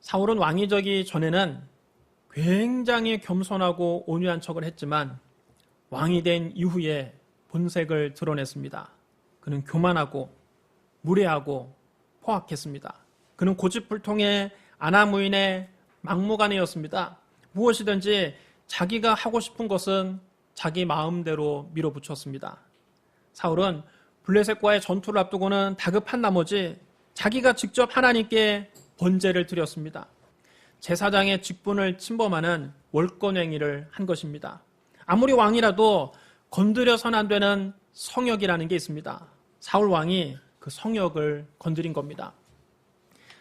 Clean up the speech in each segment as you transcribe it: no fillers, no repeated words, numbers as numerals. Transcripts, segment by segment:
사울은 왕이 되기 전에는 굉장히 겸손하고 온유한 척을 했지만 왕이 된 이후에 본색을 드러냈습니다. 그는 교만하고 무례하고 포악했습니다. 그는 고집불통의 아나무인의 막무가내였습니다. 무엇이든지 자기가 하고 싶은 것은 자기 마음대로 밀어붙였습니다. 사울은 블레셋과의 전투를 앞두고는 다급한 나머지 자기가 직접 하나님께 번제를 드렸습니다. 제사장의 직분을 침범하는 월권행위를 한 것입니다. 아무리 왕이라도 건드려서는 안 되는 성역이라는 게 있습니다. 사울 왕이 그 성역을 건드린 겁니다.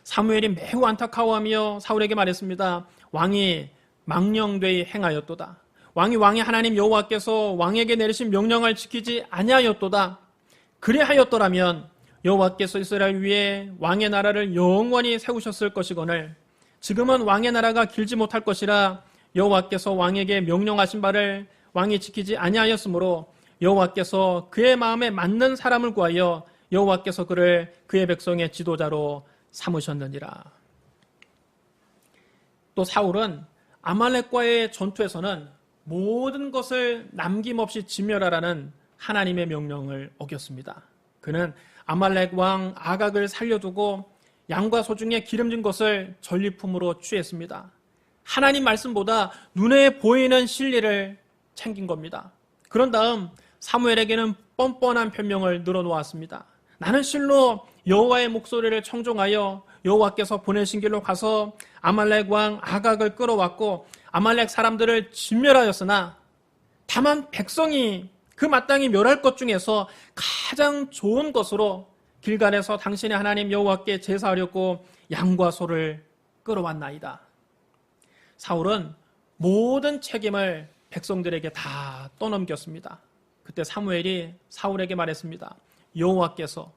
사무엘이 매우 안타까워하며 사울에게 말했습니다. 왕이 망령되이 행하였도다. 왕이 하나님 여호와께서 왕에게 내리신 명령을 지키지 아니하였도다. 그리하였더라면 여호와께서 이스라엘 위에 왕의 나라를 영원히 세우셨을 것이거늘 지금은 왕의 나라가 길지 못할 것이라 여호와께서 왕에게 명령하신 바를 왕이 지키지 아니하였으므로 여호와께서 그의 마음에 맞는 사람을 구하여 여호와께서 그를 그의 백성의 지도자로 삼으셨느니라. 또 사울은 아말렉과의 전투에서는 모든 것을 남김없이 진멸하라는 하나님의 명령을 어겼습니다. 그는 아말렉 왕 아각을 살려두고 양과 소 중에 기름진 것을 전리품으로 취했습니다. 하나님 말씀보다 눈에 보이는 진리를 챙긴 겁니다. 그런 다음 사무엘에게는 뻔뻔한 변명을 늘어놓았습니다. 나는 실로 여호와의 목소리를 청종하여 여호와께서 보내신 길로 가서 아말렉 왕 아각을 끌어왔고 아말렉 사람들을 진멸하였으나 다만 백성이 그 마땅히 멸할 것 중에서 가장 좋은 것으로 길갈에서 당신의 하나님 여호와께 제사하려고 양과 소를 끌어왔나이다. 사울은 모든 책임을 백성들에게 다 떠넘겼습니다. 그때 사무엘이 사울에게 말했습니다. 여호와께서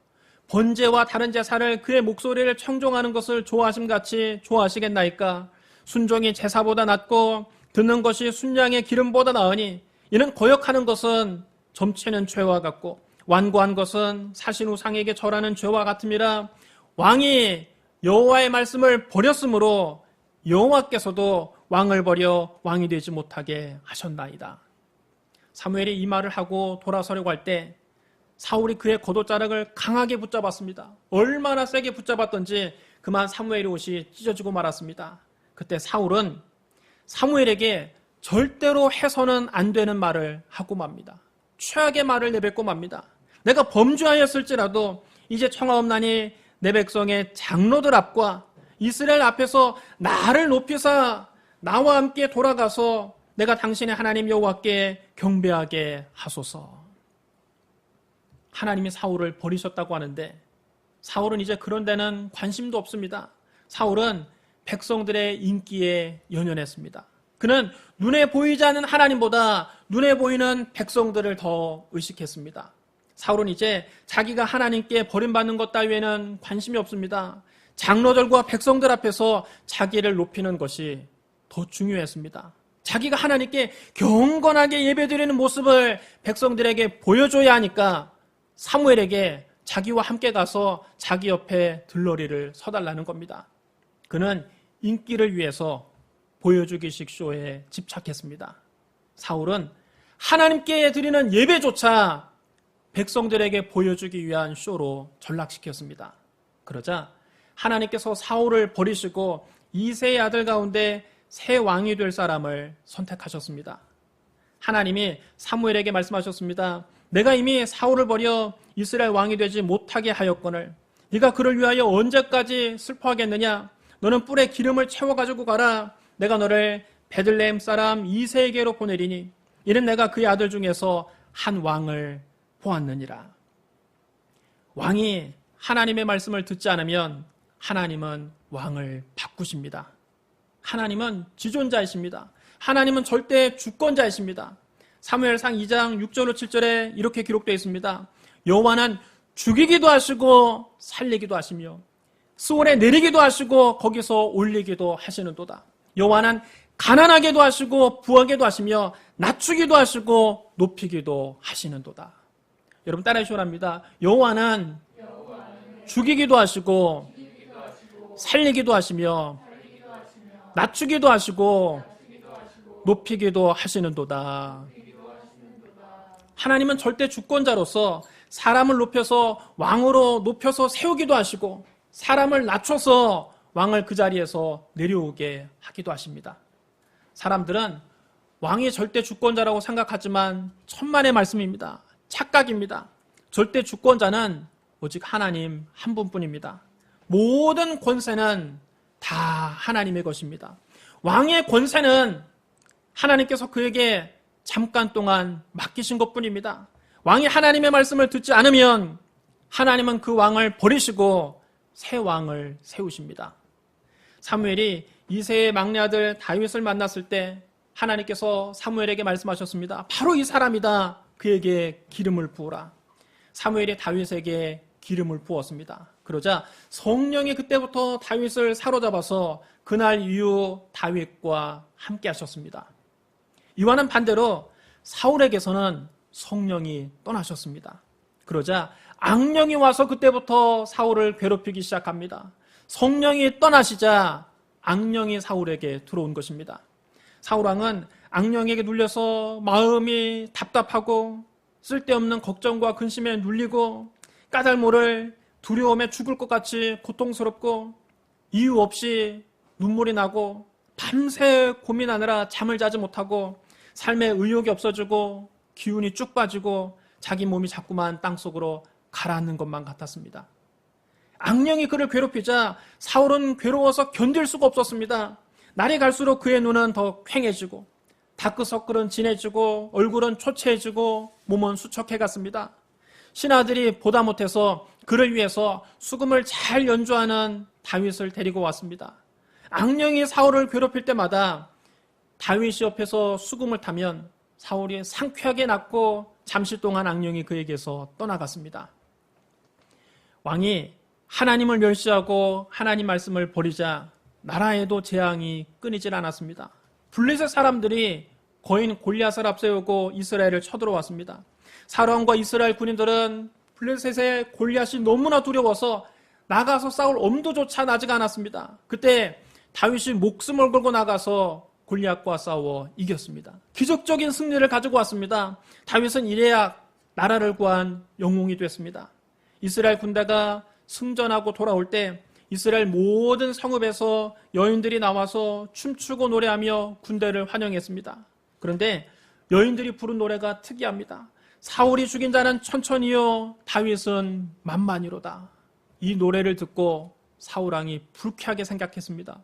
번제와 다른 제사를 그의 목소리를 청종하는 것을 좋아하심같이 좋아하시겠나이까? 순종이 제사보다 낫고 듣는 것이 순양의 기름보다 나으니 이는 거역하는 것은 점치는 죄와 같고 완고한 것은 사신 우상에게 절하는 죄와 같음이라. 왕이 여호와의 말씀을 버렸으므로 여호와께서도 왕을 버려 왕이 되지 못하게 하셨나이다. 사무엘이 이 말을 하고 돌아서려고 할 때 사울이 그의 겉옷자락을 강하게 붙잡았습니다. 얼마나 세게 붙잡았던지 그만 사무엘의 옷이 찢어지고 말았습니다. 그때 사울은 사무엘에게 절대로 해서는 안 되는 말을 하고 맙니다. 최악의 말을 내뱉고 맙니다. 내가 범죄하였을지라도 이제 청하옵나니 내 백성의 장로들 앞과 이스라엘 앞에서 나를 높이사 나와 함께 돌아가서 내가 당신의 하나님 여호와께 경배하게 하소서. 하나님이 사울을 버리셨다고 하는데 사울은 이제 그런 데는 관심도 없습니다. 사울은 백성들의 인기에 연연했습니다. 그는 눈에 보이지 않는 하나님보다 눈에 보이는 백성들을 더 의식했습니다. 사울은 이제 자기가 하나님께 버림받는 것 따위에는 관심이 없습니다. 장로들과 백성들 앞에서 자기를 높이는 것이 더 중요했습니다. 자기가 하나님께 경건하게 예배드리는 모습을 백성들에게 보여줘야 하니까 사무엘에게 자기와 함께 가서 자기 옆에 들러리를 서달라는 겁니다. 그는 인기를 위해서 보여주기식 쇼에 집착했습니다. 사울은 하나님께 드리는 예배조차 백성들에게 보여주기 위한 쇼로 전락시켰습니다. 그러자 하나님께서 사울을 버리시고 이새의 아들 가운데 새 왕이 될 사람을 선택하셨습니다. 하나님이 사무엘에게 말씀하셨습니다. 내가 이미 사울을 버려 이스라엘 왕이 되지 못하게 하였거늘 네가 그를 위하여 언제까지 슬퍼하겠느냐? 너는 뿔에 기름을 채워가지고 가라. 내가 너를 베들레헴 사람 이새에게로 보내리니 이는 내가 그의 아들 중에서 한 왕을 보았느니라. 왕이 하나님의 말씀을 듣지 않으면 하나님은 왕을 바꾸십니다. 하나님은 지존자이십니다. 하나님은 절대 주권자이십니다. 사무엘상 2장 6절로 7절에 이렇게 기록되어 있습니다. 여호와는 죽이기도 하시고 살리기도 하시며 스올에 내리기도 하시고 거기서 올리기도 하시는도다. 여호와는 가난하게도 하시고 부하게도 하시며 낮추기도 하시고 높이기도 하시는도다. 여러분 따라해 주시랍니다. 여호와는 죽이기도 하시고 살리기도 하시며 낮추기도 하시고 높이기도 하시는도다. 하나님은 절대 주권자로서 사람을 높여서 왕으로 높여서 세우기도 하시고 사람을 낮춰서 왕을 그 자리에서 내려오게 하기도 하십니다. 사람들은 왕이 절대 주권자라고 생각하지만 천만의 말씀입니다. 착각입니다. 절대 주권자는 오직 하나님 한 분뿐입니다. 모든 권세는 다 하나님의 것입니다. 왕의 권세는 하나님께서 그에게 잠깐 동안 맡기신 것뿐입니다. 왕이 하나님의 말씀을 듣지 않으면 하나님은 그 왕을 버리시고 새 왕을 세우십니다. 사무엘이 이새의 막내 아들 다윗을 만났을 때 하나님께서 사무엘에게 말씀하셨습니다. 바로 이 사람이다. 그에게 기름을 부으라. 사무엘이 다윗에게 기름을 부었습니다. 그러자 성령이 그때부터 다윗을 사로잡아서 그날 이후 다윗과 함께 하셨습니다. 이와는 반대로 사울에게서는 성령이 떠나셨습니다. 그러자 악령이 와서 그때부터 사울을 괴롭히기 시작합니다. 성령이 떠나시자 악령이 사울에게 들어온 것입니다. 사울왕은 악령에게 눌려서 마음이 답답하고 쓸데없는 걱정과 근심에 눌리고 까닭모를 두려움에 죽을 것 같이 고통스럽고 이유 없이 눈물이 나고 밤새 고민하느라 잠을 자지 못하고 삶에 의욕이 없어지고 기운이 쭉 빠지고 자기 몸이 자꾸만 땅속으로 가라앉는 것만 같았습니다. 악령이 그를 괴롭히자 사울은 괴로워서 견딜 수가 없었습니다. 날이 갈수록 그의 눈은 더 퀭해지고 다크서클은 진해지고 얼굴은 초췌해지고 몸은 수척해갔습니다. 신하들이 보다 못해서 그를 위해서 수금을 잘 연주하는 다윗을 데리고 왔습니다. 악령이 사울을 괴롭힐 때마다 다윗이 옆에서 수금을 타면 사울이 상쾌하게 낫고 잠시 동안 악령이 그에게서 떠나갔습니다. 왕이 하나님을 멸시하고 하나님 말씀을 버리자 나라에도 재앙이 끊이질 않았습니다. 블레셋 사람들이 거인 골리앗을 앞세우고 이스라엘을 쳐들어왔습니다. 사람과 이스라엘 군인들은 블레셋의 골리앗이 너무나 두려워서 나가서 싸울 엄두조차 나지가 않았습니다. 그때 다윗이 목숨을 걸고 나가서 골리앗과 싸워 이겼습니다. 기적적인 승리를 가지고 왔습니다. 다윗은 이래야 나라를 구한 영웅이 됐습니다. 이스라엘 군대가 승전하고 돌아올 때 이스라엘 모든 성읍에서 여인들이 나와서 춤추고 노래하며 군대를 환영했습니다. 그런데 여인들이 부른 노래가 특이합니다. 사울이 죽인 자는 천천히요 다윗은 만만히로다. 이 노래를 듣고 사울왕이 불쾌하게 생각했습니다.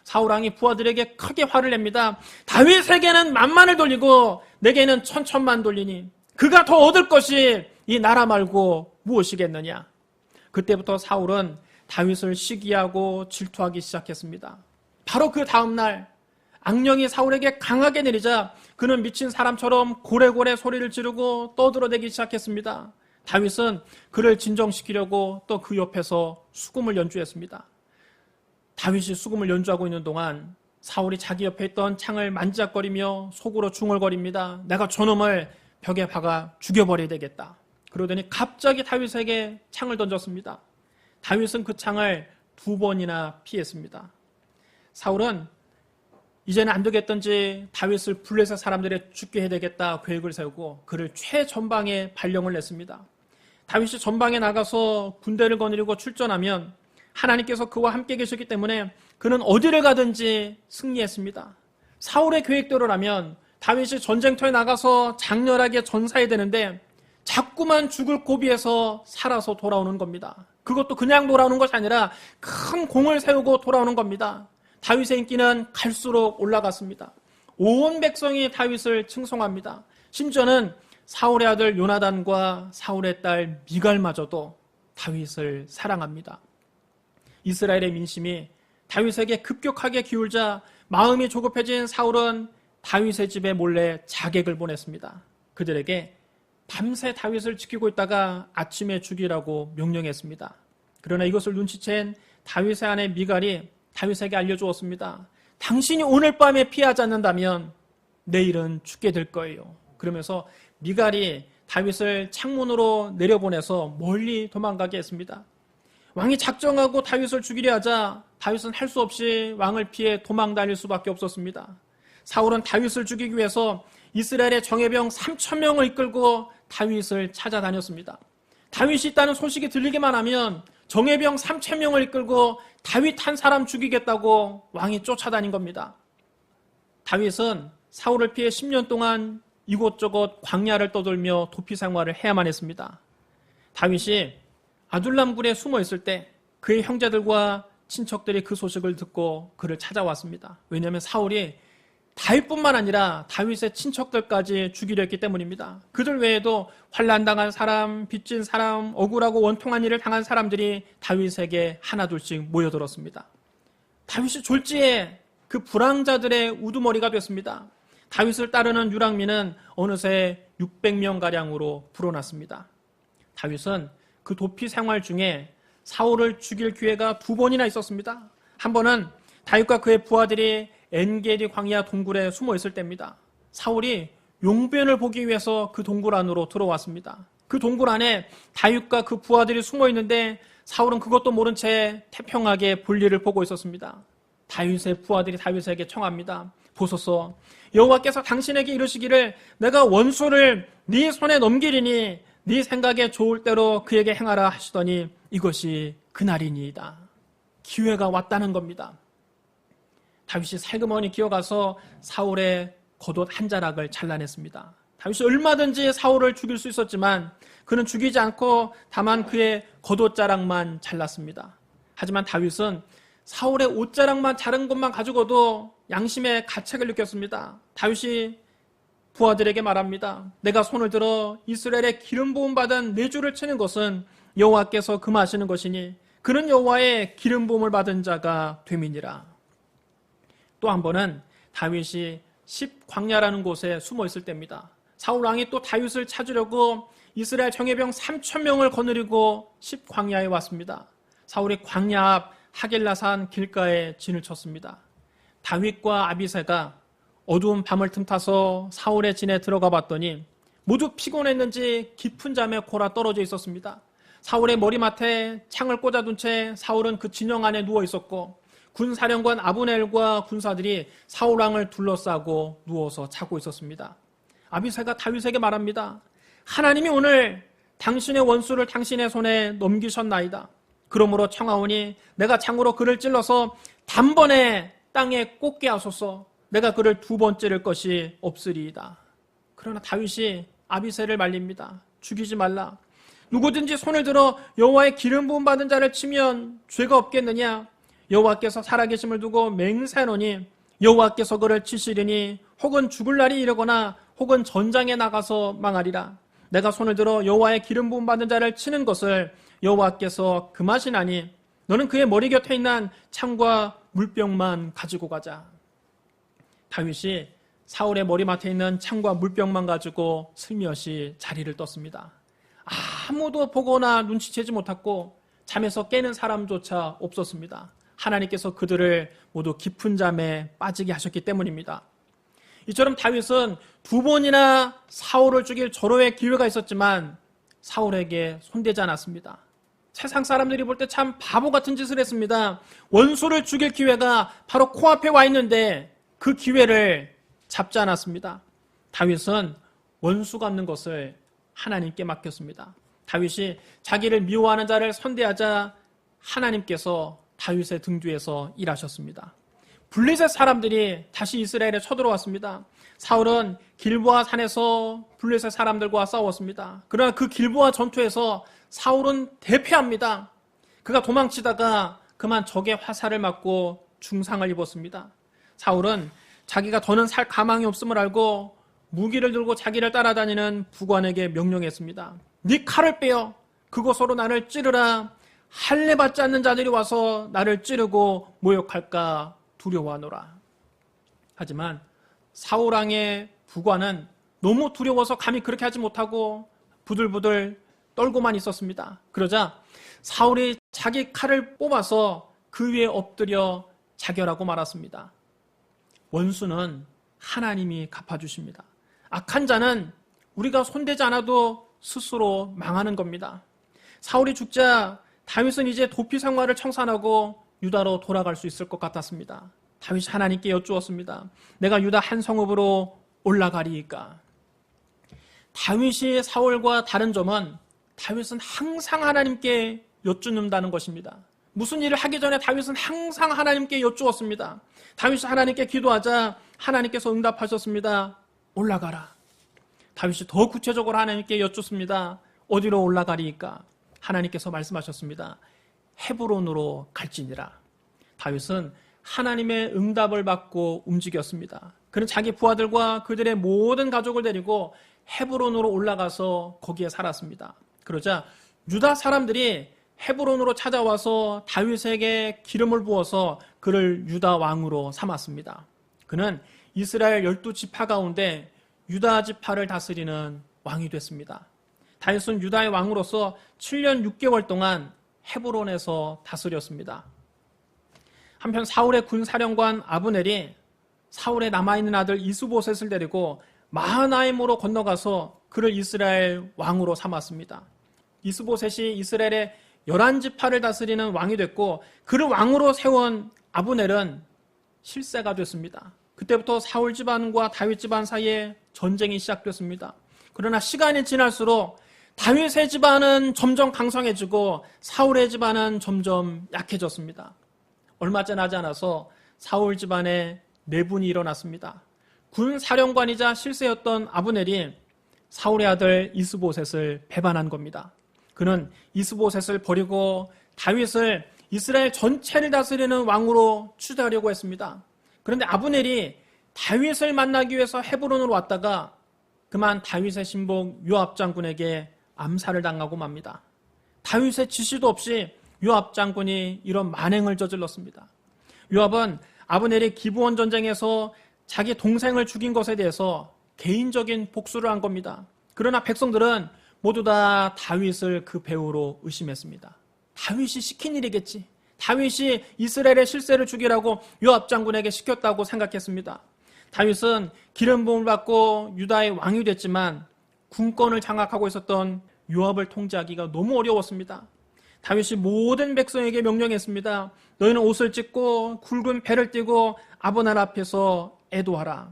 사울왕이 부하들에게 크게 화를 냅니다. 다윗에게는 만만을 돌리고 내게는 천천만 돌리니 그가 더 얻을 것이 이 나라 말고 무엇이겠느냐. 그때부터 사울은 다윗을 시기하고 질투하기 시작했습니다. 바로 그 다음날 악령이 사울에게 강하게 내리자 그는 미친 사람처럼 고래고래 소리를 지르고 떠들어대기 시작했습니다. 다윗은 그를 진정시키려고 또 그 옆에서 수금을 연주했습니다. 다윗이 수금을 연주하고 있는 동안 사울이 자기 옆에 있던 창을 만지작거리며 속으로 중얼거립니다. 내가 저놈을 벽에 박아 죽여버려야 되겠다. 그러더니 갑자기 다윗에게 창을 던졌습니다. 다윗은 그 창을 2번이나 피했습니다. 사울은 이제는 안 되겠던지 다윗을 블레셋 사람들에 죽게 해야 되겠다 계획을 세우고 그를 최전방에 발령을 냈습니다. 다윗이 전방에 나가서 군대를 거느리고 출전하면 하나님께서 그와 함께 계셨기 때문에 그는 어디를 가든지 승리했습니다. 사울의 계획대로라면 다윗이 전쟁터에 나가서 장렬하게 전사해야 되는데 자꾸만 죽을 고비에서 살아서 돌아오는 겁니다. 그것도 그냥 돌아오는 것이 아니라 큰 공을 세우고 돌아오는 겁니다. 다윗의 인기는 갈수록 올라갔습니다. 온 백성이 다윗을 칭송합니다. 심지어는 사울의 아들 요나단과 사울의 딸 미갈마저도 다윗을 사랑합니다. 이스라엘의 민심이 다윗에게 급격하게 기울자 마음이 조급해진 사울은 다윗의 집에 몰래 자객을 보냈습니다. 그들에게 밤새 다윗을 지키고 있다가 아침에 죽이라고 명령했습니다. 그러나 이것을 눈치챈 다윗의 아내 미갈이 다윗에게 알려주었습니다. 당신이 오늘 밤에 피하지 않는다면 내일은 죽게 될 거예요. 그러면서 미갈이 다윗을 창문으로 내려보내서 멀리 도망가게 했습니다. 왕이 작정하고 다윗을 죽이려 하자 다윗은 할 수 없이 왕을 피해 도망 다닐 수밖에 없었습니다. 사울은 다윗을 죽이기 위해서 이스라엘의 정예병 3,000명을 이끌고 다윗을 찾아다녔습니다. 다윗이 있다는 소식이 들리기만 하면 정예병 3,000명을 이끌고 다윗 한 사람 죽이겠다고 왕이 쫓아다닌 겁니다. 다윗은 사울을 피해 10년 동안 이곳저곳 광야를 떠돌며 도피 생활을 해야만 했습니다. 다윗이 아둘람 굴에 숨어 있을 때 그의 형제들과 친척들이 그 소식을 듣고 그를 찾아왔습니다. 왜냐하면 사울이 다윗뿐만 아니라 다윗의 친척들까지 죽이려 했기 때문입니다. 그들 외에도 환난당한 사람, 빚진 사람, 억울하고 원통한 일을 당한 사람들이 다윗에게 하나둘씩 모여들었습니다. 다윗이 졸지에 그 불황자들의 우두머리가 됐습니다. 다윗을 따르는 유랑민은 어느새 600명가량으로 불어났습니다. 다윗은 그 도피 생활 중에 사울을 죽일 기회가 2번이나 있었습니다. 한 번은 다윗과 그의 부하들이 엔게디 광야 동굴에 숨어 있을 때입니다. 사울이 용변을 보기 위해서 그 동굴 안으로 들어왔습니다. 그 동굴 안에 다윗과 그 부하들이 숨어 있는데 사울은 그것도 모른 채 태평하게 볼일을 보고 있었습니다. 다윗의 부하들이 다윗에게 청합니다. 보소서, 여호와께서 당신에게 이르시기를 내가 원수를 네 손에 넘기리니 네 생각에 좋을 대로 그에게 행하라 하시더니 이것이 그날이니이다. 기회가 왔다는 겁니다. 다윗이 살그머니 기어가서 사울의 겉옷 한 자락을 잘라냈습니다. 다윗이 얼마든지 사울을 죽일 수 있었지만 그는 죽이지 않고 다만 그의 겉옷 자락만 잘랐습니다. 하지만 다윗은 사울의 옷자락만 자른 것만 가지고도 양심의 가책을 느꼈습니다. 다윗이 부하들에게 말합니다. 내가 손을 들어 이스라엘의 기름 부음 받은 내 주를 치는 것은 여호와께서 금하시는 것이니 그는 여호와의 기름 부음을 받은 자가 됨이니라. 또 한 번은 다윗이 십광야라는 곳에 숨어 있을 때입니다. 사울 왕이 또 다윗을 찾으려고 이스라엘 정예병 3,000명을 거느리고 십광야에 왔습니다. 사울이 광야 앞 하길라산 길가에 진을 쳤습니다. 다윗과 아비새가 어두운 밤을 틈타서 사울의 진에 들어가 봤더니 모두 피곤했는지 깊은 잠에 골아 떨어져 있었습니다. 사울의 머리맡에 창을 꽂아둔 채 사울은 그 진영 안에 누워 있었고 군사령관 아브넬과 군사들이 사울 왕을 둘러싸고 누워서 자고 있었습니다. 아비새가 다윗에게 말합니다. 하나님이 오늘 당신의 원수를 당신의 손에 넘기셨나이다. 그러므로 청하오니 내가 창으로 그를 찔러서 단번에 땅에 꽂게 하소서. 내가 그를 2번 찌를 것이 없으리이다. 그러나 다윗이 아비새를 말립니다. 죽이지 말라. 누구든지 손을 들어 여호와의 기름 부음 받은 자를 치면 죄가 없겠느냐? 여호와께서 살아계심을 두고 맹세하노니 여호와께서 그를 치시리니 혹은 죽을 날이 이르거나 혹은 전장에 나가서 망하리라. 내가 손을 들어 여호와의 기름 부음 받은 자를 치는 것을 여호와께서 금하시나니 너는 그의 머리 곁에 있는 창과 물병만 가지고 가자. 다윗이 사울의 머리맡에 있는 창과 물병만 가지고 슬며시 자리를 떴습니다. 아무도 보거나 눈치채지 못했고 잠에서 깨는 사람조차 없었습니다. 하나님께서 그들을 모두 깊은 잠에 빠지게 하셨기 때문입니다. 이처럼 다윗은 2번이나 사울을 죽일 절호의 기회가 있었지만 사울에게 손대지 않았습니다. 세상 사람들이 볼 때 참 바보 같은 짓을 했습니다. 원수를 죽일 기회가 바로 코앞에 와 있는데 그 기회를 잡지 않았습니다. 다윗은 원수가 없는 것을 하나님께 맡겼습니다. 다윗이 자기를 미워하는 자를 선대하자 하나님께서 다윗의 등 뒤에서 일하셨습니다. 블레셋 사람들이 다시 이스라엘에 쳐들어왔습니다. 사울은 길보아 산에서 블레셋 사람들과 싸웠습니다. 그러나 그 길보아 전투에서 사울은 대패합니다. 그가 도망치다가 그만 적의 화살을 맞고 중상을 입었습니다. 사울은 자기가 더는 살 가망이 없음을 알고 무기를 들고 자기를 따라다니는 부관에게 명령했습니다. 네 칼을 빼어 그곳으로 나를 찌르라. 할례 받지 않는 자들이 와서 나를 찌르고 모욕할까 두려워하노라. 하지만 사울 왕의 부관은 너무 두려워서 감히 그렇게 하지 못하고 부들부들 떨고만 있었습니다. 그러자 사울이 자기 칼을 뽑아서 그 위에 엎드려 자결하고 말았습니다. 원수는 하나님이 갚아주십니다. 악한 자는 우리가 손대지 않아도 스스로 망하는 겁니다. 사울이 죽자 다윗은 이제 도피 생활을 청산하고 유다로 돌아갈 수 있을 것 같았습니다. 다윗이 하나님께 여쭈었습니다. 내가 유다 한 성읍으로 올라가리이까? 다윗이 사울과 다른 점은 다윗은 항상 하나님께 여쭈는다는 것입니다. 무슨 일을 하기 전에 다윗은 항상 하나님께 여쭈었습니다. 다윗이 하나님께 기도하자 하나님께서 응답하셨습니다. 올라가라. 다윗이 더 구체적으로 하나님께 여쭙습니다. 어디로 올라가리이까? 하나님께서 말씀하셨습니다. 헤브론으로 갈지니라. 다윗은 하나님의 응답을 받고 움직였습니다. 그는 자기 부하들과 그들의 모든 가족을 데리고 헤브론으로 올라가서 거기에 살았습니다. 그러자 유다 사람들이 헤브론으로 찾아와서 다윗에게 기름을 부어서 그를 유다 왕으로 삼았습니다. 그는 이스라엘 12지파 가운데 유다 지파를 다스리는 왕이 됐습니다. 다윗은 유다의 왕으로서 7년 6개월 동안 헤브론에서 다스렸습니다. 한편 사울의 군사령관 아브넬이 사울의 남아있는 아들 이스보셋을 데리고 마하나임으로 건너가서 그를 이스라엘 왕으로 삼았습니다. 이스보셋이 이스라엘의 11지파를 다스리는 왕이 됐고 그를 왕으로 세운 아브넬은 실세가 됐습니다. 그때부터 사울 집안과 다윗 집안 사이에 전쟁이 시작됐습니다. 그러나 시간이 지날수록 다윗의 집안은 점점 강성해지고 사울의 집안은 점점 약해졌습니다. 얼마 지나지 않아서 사울 집안에 내분이 일어났습니다. 군 사령관이자 실세였던 아브넬이 사울의 아들 이스보셋을 배반한 겁니다. 그는 이스보셋을 버리고 다윗을 이스라엘 전체를 다스리는 왕으로 추대하려고 했습니다. 그런데 아브넬이 다윗을 만나기 위해서 헤브론으로 왔다가 그만 다윗의 신복 요압 장군에게 암살을 당하고 맙니다. 다윗의 지시도 없이 요압 장군이 이런 만행을 저질렀습니다. 요압은 아브넬이 기브온 전쟁에서 자기 동생을 죽인 것에 대해서 개인적인 복수를 한 겁니다. 그러나 백성들은 모두 다 다윗을 그 배후로 의심했습니다. 다윗이 시킨 일이겠지. 다윗이 이스라엘의 실세를 죽이라고 요압 장군에게 시켰다고 생각했습니다. 다윗은 기름 부음을 받고 유다의 왕이 됐지만 군권을 장악하고 있었던 요압을 통제하기가 너무 어려웠습니다. 다윗이 모든 백성에게 명령했습니다. 너희는 옷을 찢고 굵은 배를 띠고 아브넬 앞에서 애도하라.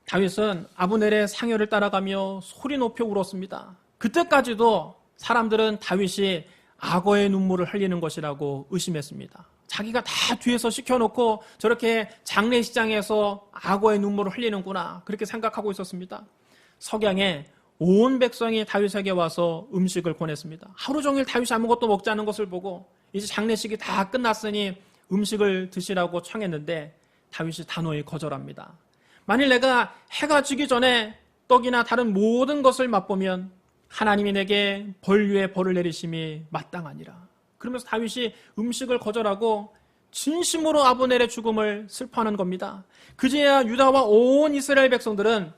다윗은 아브넬의 상여를 따라가며 소리 높여 울었습니다. 그때까지도 사람들은 다윗이 악어의 눈물을 흘리는 것이라고 의심했습니다. 자기가 다 뒤에서 시켜놓고 저렇게 장례식장에서 악어의 눈물을 흘리는구나 그렇게 생각하고 있었습니다. 석양에 온 백성이 다윗에게 와서 음식을 권했습니다. 하루 종일 다윗이 아무것도 먹지 않은 것을 보고 이제 장례식이 다 끝났으니 음식을 드시라고 청했는데 다윗이 단호히 거절합니다. 만일 내가 해가 지기 전에 떡이나 다른 모든 것을 맛보면 하나님이 내게 벌 위에 벌을 내리심이 마땅하니라. 그러면서 다윗이 음식을 거절하고 진심으로 아브넬의 죽음을 슬퍼하는 겁니다. 그제야 유다와 온 이스라엘 백성들은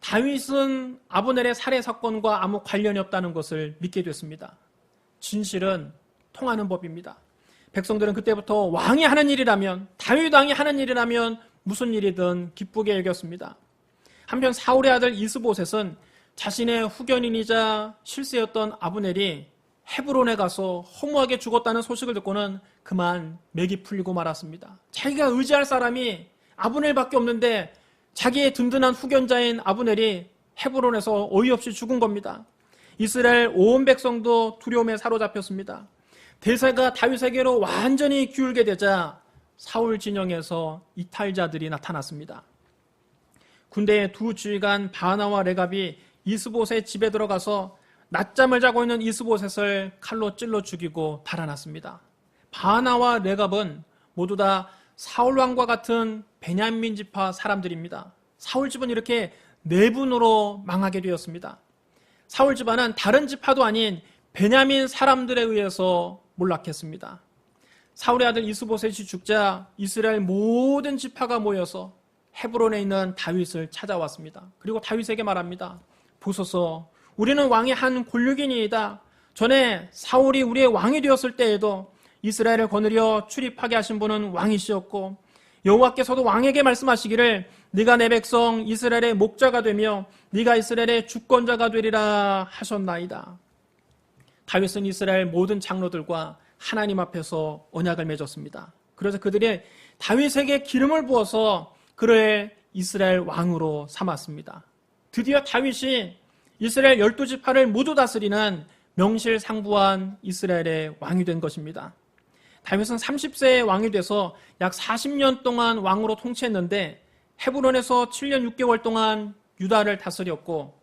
다윗은 아브넬의 살해 사건과 아무 관련이 없다는 것을 믿게 됐습니다. 진실은 통하는 법입니다. 백성들은 그때부터 왕이 하는 일이라면, 다윗 왕이 하는 일이라면 무슨 일이든 기쁘게 여겼습니다. 한편 사울의 아들 이스보셋은 자신의 후견인이자 실세였던 아브넬이 헤브론에 가서 허무하게 죽었다는 소식을 듣고는 그만 맥이 풀리고 말았습니다. 자기가 의지할 사람이 아브넬밖에 없는데 자기의 든든한 후견자인 아브넬이 헤브론에서 어이없이 죽은 겁니다. 이스라엘 온 백성도 두려움에 사로잡혔습니다. 대세가 다윗에게로 완전히 기울게 되자 사울 진영에서 이탈자들이 나타났습니다. 군대의 두 지휘관 바나와 레갑이 이스보셋 집에 들어가서 낮잠을 자고 있는 이스보셋을 칼로 찔러 죽이고 달아났습니다. 바나와 레갑은 모두 다 사울 왕과 같은 베냐민 지파 사람들입니다. 사울 집은 이렇게 내분으로 망하게 되었습니다. 사울 집안은 다른 지파도 아닌 베냐민 사람들에 의해서 몰락했습니다. 사울의 아들 이스보셋이 죽자 이스라엘 모든 지파가 모여서 헤브론에 있는 다윗을 찾아왔습니다. 그리고 다윗에게 말합니다. 보소서, 우리는 왕의 한 골육이니이다. 전에 사울이 우리의 왕이 되었을 때에도 이스라엘을 거느려 출입하게 하신 분은 왕이시었고 여호와께서도 왕에게 말씀하시기를 네가 내 백성 이스라엘의 목자가 되며 네가 이스라엘의 주권자가 되리라 하셨나이다. 다윗은 이스라엘 모든 장로들과 하나님 앞에서 언약을 맺었습니다. 그래서 그들이 다윗에게 기름을 부어서 그를 이스라엘 왕으로 삼았습니다. 드디어 다윗이 이스라엘 12지파를 모두 다스리는 명실상부한 이스라엘의 왕이 된 것입니다. 다윗은 30세에 왕이 돼서 약 40년 동안 왕으로 통치했는데 헤브론에서 7년 6개월 동안 유다를 다스렸고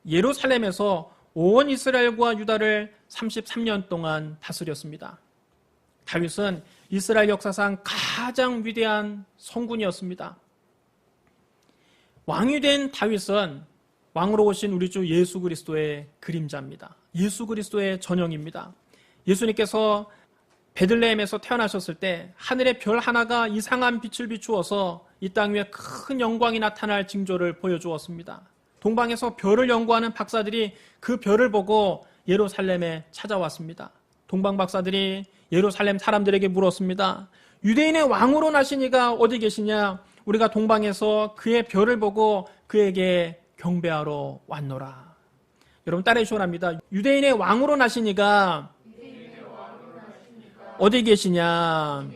예루살렘에서 온 이스라엘과 유다를 33년 동안 다스렸습니다. 다윗은 이스라엘 역사상 가장 위대한 성군이었습니다. 왕이 된 다윗은 왕으로 오신 우리 주 예수 그리스도의 그림자입니다. 예수 그리스도의 전형입니다. 예수님께서 베들레헴에서 태어나셨을 때 하늘의 별 하나가 이상한 빛을 비추어서 이 땅 위에 큰 영광이 나타날 징조를 보여주었습니다. 동방에서 별을 연구하는 박사들이 그 별을 보고 예루살렘에 찾아왔습니다. 동방 박사들이 예루살렘 사람들에게 물었습니다. 유대인의 왕으로 나신 이가 어디 계시냐? 우리가 동방에서 그의 별을 보고 그에게 경배하러 왔노라. 여러분 따라해 주시기 바랍니다. 유대인의 왕으로 나신 이가 어디 계시냐?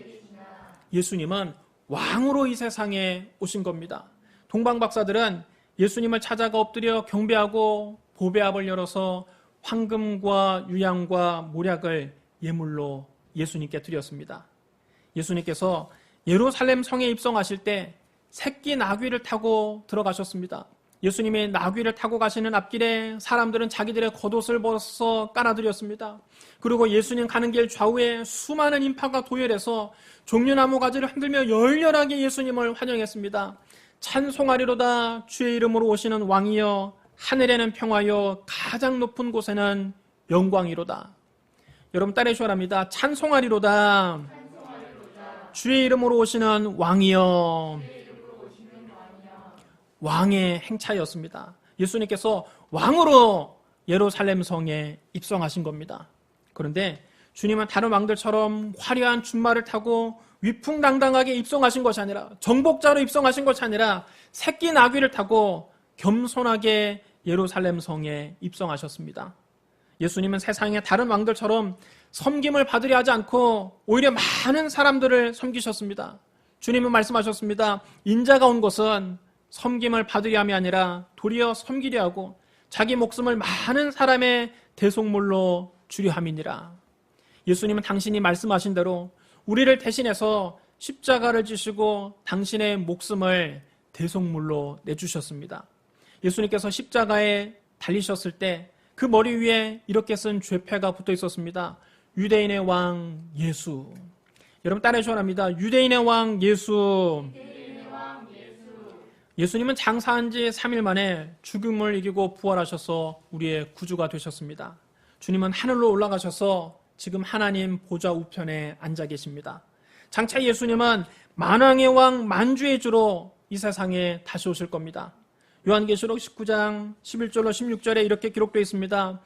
예수님은 왕으로 이 세상에 오신 겁니다. 동방 박사들은 예수님을 찾아가 엎드려 경배하고 보배압을 열어서 황금과 유향과 모략을 예물로 예수님께 드렸습니다. 예수님께서 예루살렘 성에 입성하실 때 새끼 나귀를 타고 들어가셨습니다. 예수님이 나귀를 타고 가시는 앞길에 사람들은 자기들의 겉옷을 벗어서 깔아드렸습니다. 그리고 예수님 가는 길 좌우에 수많은 인파가 도열해서 종려나무 가지를 흔들며 열렬하게 예수님을 환영했습니다. 찬송하리로다 주의 이름으로 오시는 왕이여 하늘에는 평화여 가장 높은 곳에는 영광이로다. 여러분 따라해 주시기 바랍니다. 찬송하리로다 주의 이름으로 오시는 왕이여. 왕의 행차였습니다. 예수님께서 왕으로 예루살렘 성에 입성하신 겁니다. 그런데 주님은 다른 왕들처럼 화려한 준마를 타고 위풍당당하게 입성하신 것이 아니라 정복자로 입성하신 것이 아니라 새끼 나귀를 타고 겸손하게 예루살렘 성에 입성하셨습니다. 예수님은 세상의 다른 왕들처럼 섬김을 받으려 하지 않고 오히려 많은 사람들을 섬기셨습니다. 주님은 말씀하셨습니다. 인자가 온 것은 섬김을 받으려 함이 아니라 도리어 섬기려 하고 자기 목숨을 많은 사람의 대속물로 주려 함이니라. 예수님은 당신이 말씀하신 대로 우리를 대신해서 십자가를 지시고 당신의 목숨을 대속물로 내주셨습니다. 예수님께서 십자가에 달리셨을 때 그 머리 위에 이렇게 쓴 죄패가 붙어 있었습니다. 유대인의 왕 예수. 여러분 따라해 주셔야 합니다. 유대인의 왕 예수. 예수님은 장사한 지 3일 만에 죽음을 이기고 부활하셔서 우리의 구주가 되셨습니다. 주님은 하늘로 올라가셔서 지금 하나님 보좌 우편에 앉아 계십니다. 장차 예수님은 만왕의 왕 만주의 주로 이 세상에 다시 오실 겁니다. 요한계시록 19장 11절로 16절에 이렇게 기록되어 있습니다.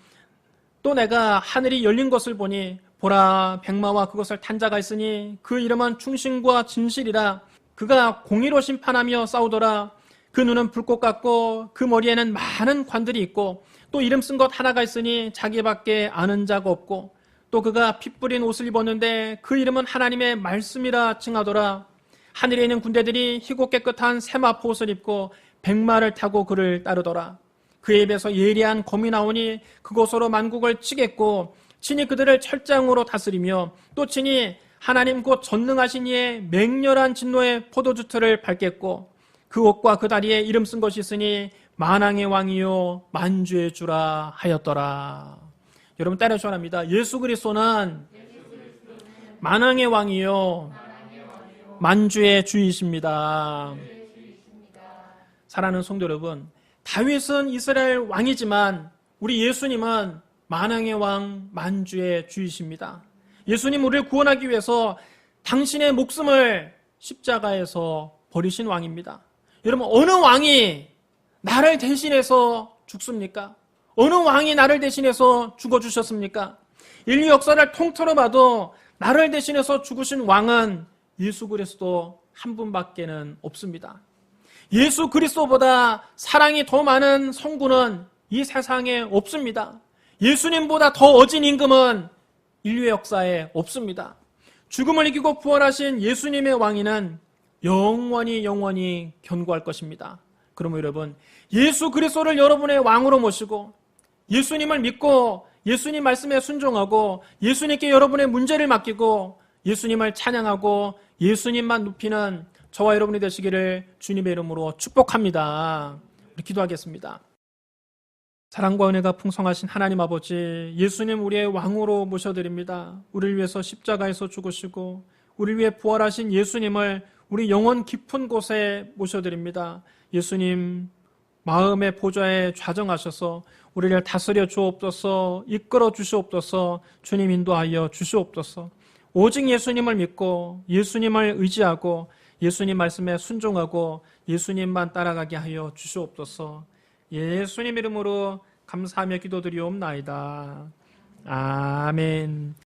또 내가 하늘이 열린 것을 보니 보라 백마와 그것을 탄 자가 있으니 그 이름은 충신과 진실이라. 그가 공의로 심판하며 싸우더라. 그 눈은 불꽃 같고 그 머리에는 많은 관들이 있고 또 이름 쓴 것 하나가 있으니 자기밖에 아는 자가 없고 또 그가 피 뿌린 옷을 입었는데 그 이름은 하나님의 말씀이라 칭하더라. 하늘에 있는 군대들이 희고 깨끗한 세마포 옷을 입고 백마를 타고 그를 따르더라. 그의 입에서 예리한 검이 나오니 그곳으로 만국을 치겠고 친히 그들을 철장으로 다스리며 또 친히 하나님 곧 전능하신 이의 맹렬한 진노의 포도주틀을 밟겠고 그 옷과 그 다리에 이름 쓴 것이 있으니 만왕의 왕이요 만주의 주라 하였더라. 여러분 따라 주합니다. 예수 그리스도는 만왕의 왕이요 만주의 주이십니다. 사랑하는 성도 여러분, 다윗은 이스라엘 왕이지만 우리 예수님은 만왕의 왕 만주의 주이십니다. 예수님 우리를 구원하기 위해서 당신의 목숨을 십자가에서 버리신 왕입니다. 여러분 어느 왕이 나를 대신해서 죽습니까? 어느 왕이 나를 대신해서 죽어주셨습니까? 인류 역사를 통틀어 봐도 나를 대신해서 죽으신 왕은 예수 그리스도 한 분밖에는 없습니다. 예수 그리스도보다 사랑이 더 많은 성군은 이 세상에 없습니다. 예수님보다 더 어진 임금은 인류의 역사에 없습니다. 죽음을 이기고 부활하신 예수님의 왕위는 영원히 견고할 것입니다. 그러므로 여러분, 예수 그리스도를 여러분의 왕으로 모시고 예수님을 믿고 예수님 말씀에 순종하고 예수님께 여러분의 문제를 맡기고 예수님을 찬양하고 예수님만 높이는 저와 여러분이 되시기를 주님의 이름으로 축복합니다. 우리 기도하겠습니다. 사랑과 은혜가 풍성하신 하나님 아버지, 예수님 우리의 왕으로 모셔드립니다. 우리를 위해서 십자가에서 죽으시고 우리를 위해 부활하신 예수님을 우리 영혼 깊은 곳에 모셔드립니다. 예수님 마음의 보좌에 좌정하셔서 우리를 다스려 주옵소서, 이끌어 주시옵소서, 주님 인도하여 주시옵소서. 오직 예수님을 믿고 예수님을 의지하고 예수님 말씀에 순종하고 예수님만 따라가게 하여 주시옵소서. 예수님 이름으로 감사하며 기도드리옵나이다. 아멘.